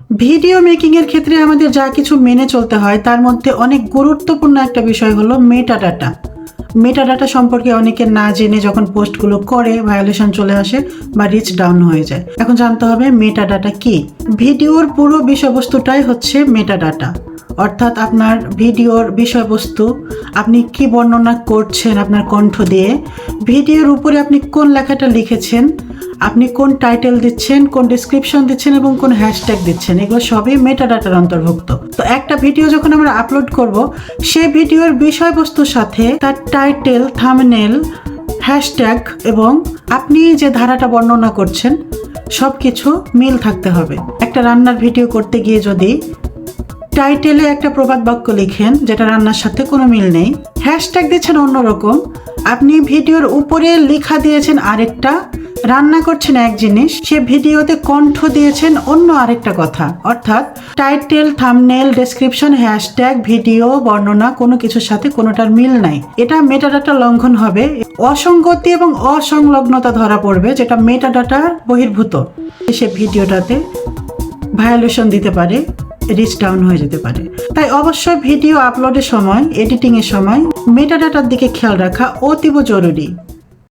Video making এর ক্ষেত্রে আমাদের যা কিছু মেনে চলতে হয় তার মধ্যে অনেক গুরুত্বপূর্ণ একটা বিষয় হলো মেটাডাটা। মেটাডাটা সম্পর্কে অনেকে না জেনে যখন পোস্টগুলো করে ভায়োলেশন চলে আসে বা রিচ ডাউন হয়ে যায়। এখন জানতে হবে মেটাডাটা কি। ভিডিওর পুরো বিষয়বস্তুটাই হচ্ছে মেটাডাটা, অর্থাৎ আপনার ভিডিওর বিষয়বস্তু, আপনি কি বর্ণনা করছেন আপনার কণ্ঠ দিয়ে, ভিডিওর উপরে আপনি কোন লেখাটা লিখেছেন, আপনি কোন টাইটেল দিচ্ছেন, কোন ডেসক্রিপশন দিচ্ছেন এবং কোন হ্যাশট্যাগ দিচ্ছেন, এগুলো সবই মেটাডাটার অন্তর্ভুক্ত। তো একটা ভিডিও যখন আমরা আপলোড করব, সেই ভিডিওর বিষয়বস্তুর সাথে তার টাইটেল, থাম্বনেল, হ্যাশট্যাগ এবং আপনি যে ধারাটা বর্ণনা করছেন সব কিছু মিল থাকতে হবে। একটা রান্নার ভিডিও করতে গিয়ে যদি টাইটেলে একটা প্রবাদ বাক্য লিখেন যেটা রান্নার সাথে কোনো মিল নেই, হ্যাশট্যাগ দিচ্ছেন অন্যরকম, আপনি ভিডিওর উপরে লেখা দিয়েছেন আরেকটা, রান্না করছেন এক জিনিস, সে ভিডিওতে কণ্ঠ দিয়েছেন অন্য আরেকটা কথা, অর্থাৎ title, thumbnail, description, hashtag, video বর্ণনা কোনো কিছুর সাথে কোনোটার মিল নাই। এটা মেটাডাটা লঙ্ঘন হবে, অসঙ্গতি এবং অসংলগ্নতা ধরা পড়বে, যেটা মেটাডাটা বহির্ভূত। সে ভিডিওটাতে ভায়োলেশন দিতে পারে, রিচ ডাউন হয়ে যেতে পারে। তাই অবশ্যই ভিডিও আপলোডের সময়, এডিটিং এর সময় মেটাডাটার দিকে খেয়াল রাখা অতীব জরুরি।